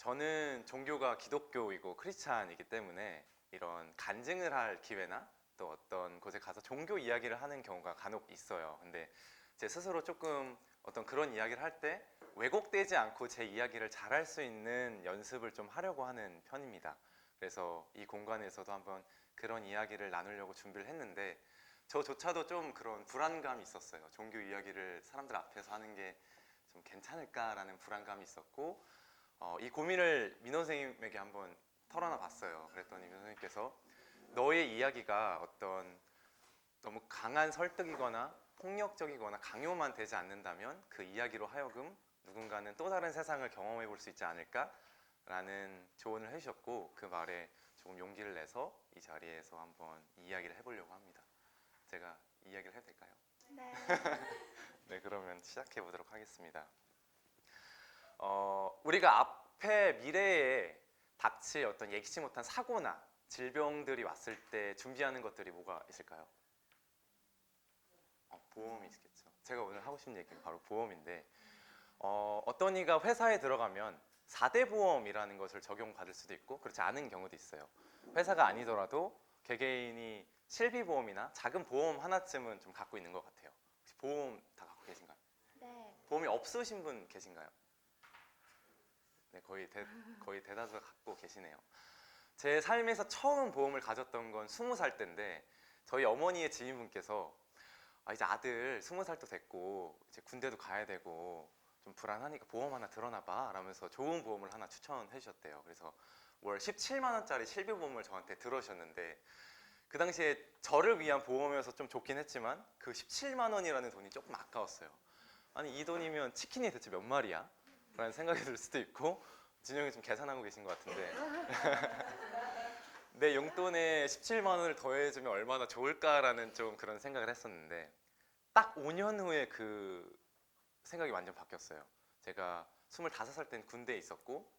저는 종교가 기독교이고 크리스찬이기 때문에 이런 간증을 할 기회나 또 어떤 곳에 가서 종교 이야기를 하는 경우가 간혹 있어요. 근데 제 스스로 조금 어떤 그런 이야기를 할 때 왜곡되지 않고 제 이야기를 잘할 수 있는 연습을 좀 하려고 하는 편입니다. 그래서 이 공간에서도 한번 그런 이야기를 나누려고 준비를 했는데 저조차도 좀 그런 불안감이 있었어요. 종교 이야기를 사람들 앞에서 하는 게 좀 괜찮을까라는 불안감이 있었고 이 고민을 민호 선생님에게 한번 털어놔 봤어요. 그랬더니 민호 선생님께서 너의 이야기가 어떤 너무 강한 설득이거나 폭력적이거나 강요만 되지 않는다면 그 이야기로 하여금 누군가는 또 다른 세상을 경험해 볼 수 있지 않을까라는 조언을 해주셨고 그 말에 조금 용기를 내서 이 자리에서 한번 이 이야기를 해보려고 합니다. 제가 이야기를 해도 될까요? 네. 네, 그러면 시작해 보도록 하겠습니다. 우리가 앞에 미래에 닥칠 어떤 예기치 못한 사고나 질병들이 왔을 때 준비하는 것들이 뭐가 있을까요? 보험이 있겠죠. 제가 오늘 하고 싶은 얘기가 바로 보험인데 어떤 이가 회사에 들어가면 4대 보험이라는 것을 적용받을 수도 있고 그렇지 않은 경우도 있어요. 회사가 아니더라도 개개인이 실비보험이나 작은 보험 하나쯤은 좀 갖고 있는 것 같아요. 혹시 보험 다 갖고 계신가요? 네. 보험이 없으신 분 계신가요? 네, 거의 대다수가 갖고 계시네요. 제 삶에서 처음 보험을 가졌던 건 20살 때인데 저희 어머니의 지인분께서 이제 아들 20살도 됐고 이제 군대도 가야 되고 좀 불안하니까 보험 하나 들어놔 봐 라면서 좋은 보험을 하나 추천해 주셨대요. 그래서 월 17만 원짜리 실비보험을 저한테 들어주셨는데 그 당시에 저를 위한 보험이어서 좀 좋긴 했지만 그 17만 원이라는 돈이 조금 아까웠어요. 아니 이 돈이면 치킨이 대체 몇 마리야? 라는 생각이 들 수도 있고 진영이 좀 계산하고 계신 것 같은데 내 용돈에 17만 원을 더해주면 얼마나 좋을까라는 좀 그런 생각을 했었는데 딱 5년 후에 그 생각이 완전 바뀌었어요. 제가 25살 때는 군대에 있었고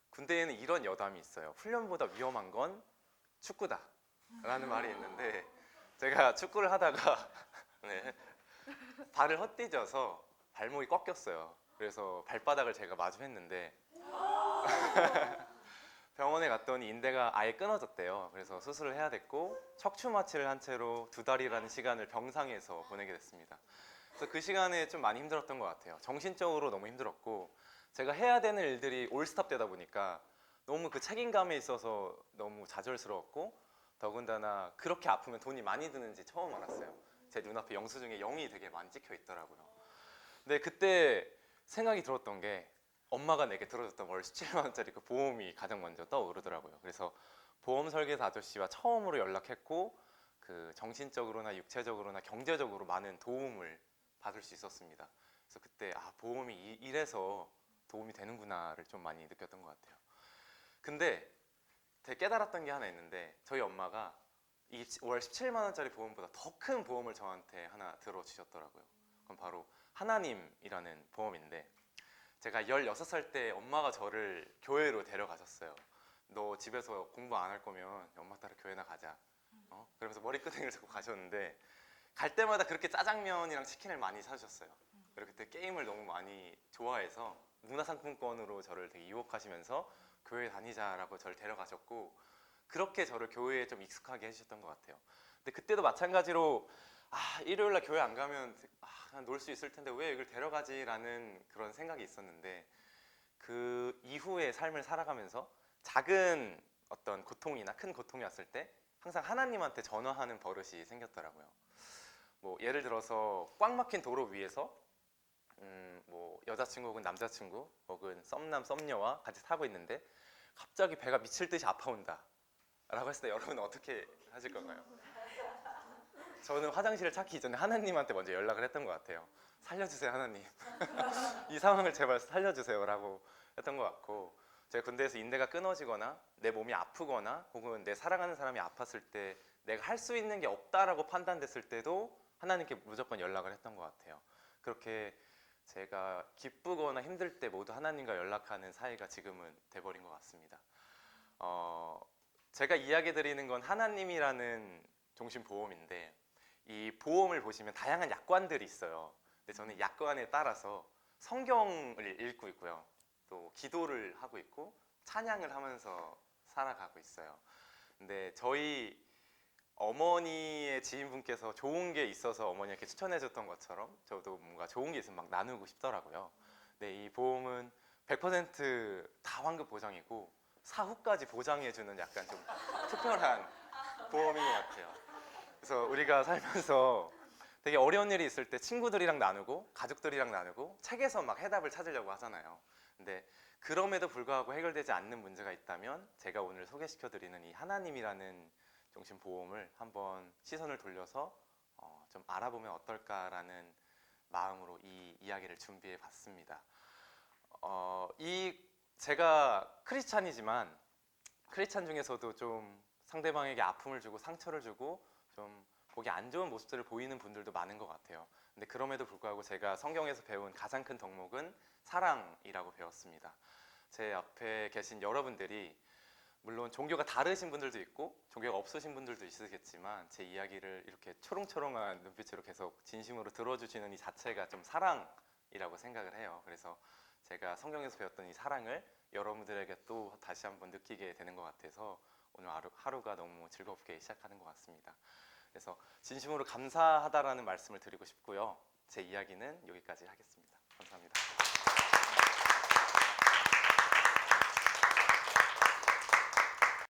군대에는 이런 여담이 있어요. 훈련보다 위험한 건 축구다 라는 말이 있는데 제가 축구를 하다가 네, 발을 헛디뎌서 발목이 꺾였어요. 그래서 발바닥을 제가 마주했는데 병원에 갔더니 인대가 아예 끊어졌대요. 그래서 수술을 해야 됐고 척추 마취를 한 채로 2달이라는 시간을 병상에서 보내게 됐습니다. 그래서 그 시간에 좀 많이 힘들었던 것 같아요. 정신적으로 너무 힘들었고 제가 해야 되는 일들이 올스톱 되다 보니까 너무 그 책임감에 있어서 너무 좌절스러웠고 더군다나 그렇게 아프면 돈이 많이 드는지 처음 알았어요. 제 눈앞에 영수증에 0이 되게 많이 찍혀 있더라고요. 근데 그때 생각이 들었던 게 엄마가 내게 들어줬던 월 17만 원짜리 그 보험이 가장 먼저 떠오르더라고요. 그래서 보험 설계사 아저씨와 처음으로 연락했고 그 정신적으로나 육체적으로나 경제적으로 많은 도움을 받을 수 있었습니다. 그래서 그때 보험이 이래서 도움이 되는구나를 좀 많이 느꼈던 것 같아요. 근데 되게 깨달았던 게 하나 있는데 저희 엄마가 이 월 17만 원짜리 보험보다 더 큰 보험을 저한테 하나 들어주셨더라고요. 그건 바로 하나님이라는 보험인데 제가 16살 때 엄마가 저를 교회로 데려가셨어요. 너 집에서 공부 안 할 거면 엄마 따라 교회나 가자. 그러면서 머리끄댕이를 잡고 가셨는데 갈 때마다 그렇게 짜장면이랑 치킨을 많이 사주셨어요. 그리고 그때 게임을 너무 많이 좋아해서 문화상품권으로 저를 되게 유혹하시면서 교회 다니자라고 저를 데려가셨고 그렇게 저를 교회에 좀 익숙하게 해주셨던 것 같아요. 근데 그때도 마찬가지로 일요일날 교회 안 가면 그냥 놀 수 있을 텐데 왜 이걸 데려가지라는 그런 생각이 있었는데 그 이후의 삶을 살아가면서 작은 어떤 고통이나 큰 고통이 왔을 때 항상 하나님한테 전화하는 버릇이 생겼더라고요. 뭐 예를 들어서 꽉 막힌 도로 위에서 뭐 여자친구 혹은 남자친구 혹은 썸남 썸녀와 같이 타고 있는데 갑자기 배가 미칠 듯이 아파온다 라고 했을 때 여러분은 어떻게 하실 건가요? 저는 화장실을 찾기 이전에 하나님한테 먼저 연락을 했던 것 같아요. 살려주세요 하나님. 이 상황을 제발 살려주세요 라고 했던 것 같고 제가 군대에서 인대가 끊어지거나 내 몸이 아프거나 혹은 내 사랑하는 사람이 아팠을 때 내가 할 수 있는 게 없다라고 판단됐을 때도 하나님께 무조건 연락을 했던 것 같아요. 그렇게 제가 기쁘거나 힘들 때 모두 하나님과 연락하는 사이가 지금은 돼버린 것 같습니다. 제가 이야기 드리는 건 하나님이라는 종신보험인데 이 보험을 보시면 다양한 약관들이 있어요. 근데 저는 약관에 따라서 성경을 읽고 있고요. 또 기도를 하고 있고 찬양을 하면서 살아가고 있어요. 근데 저희 어머니의 지인분께서 좋은 게 있어서 어머니한테 추천해줬던 것처럼 저도 뭔가 좋은 게 있으면 막 나누고 싶더라고요. 근데 이 보험은 100%다 환급 보장이고 사후까지 보장해주는 약간 좀 특별한 보험인 것 같아요. 그래서 우리가 살면서 되게 어려운 일이 있을 때 친구들이랑 나누고 가족들이랑 나누고 책에서 막 해답을 찾으려고 하잖아요. 근데 그럼에도 불구하고 해결되지 않는 문제가 있다면 제가 오늘 소개시켜드리는 이 하나님이라는 종신보험을 한번 시선을 돌려서 좀 알아보면 어떨까라는 마음으로 이 이야기를 준비해 봤습니다. 제가 크리스찬이지만 크리스찬 중에서도 좀 상대방에게 아픔을 주고 상처를 주고 좀 보기 안 좋은 모습들을 보이는 분들도 많은 것 같아요. 근데 그럼에도 불구하고 제가 성경에서 배운 가장 큰 덕목은 사랑이라고 배웠습니다. 제 앞에 계신 여러분들이 물론 종교가 다르신 분들도 있고 종교가 없으신 분들도 있으겠지만 제 이야기를 이렇게 초롱초롱한 눈빛으로 계속 진심으로 들어주시는 이 자체가 좀 사랑이라고 생각을 해요. 그래서 제가 성경에서 배웠던 이 사랑을 여러분들에게 또 다시 한번 느끼게 되는 것 같아서 오늘 하루가 너무 즐겁게 시작하는 것 같습니다. 그래서 진심으로 감사하다라는 말씀을 드리고 싶고요. 제 이야기는 여기까지 하겠습니다. 감사합니다.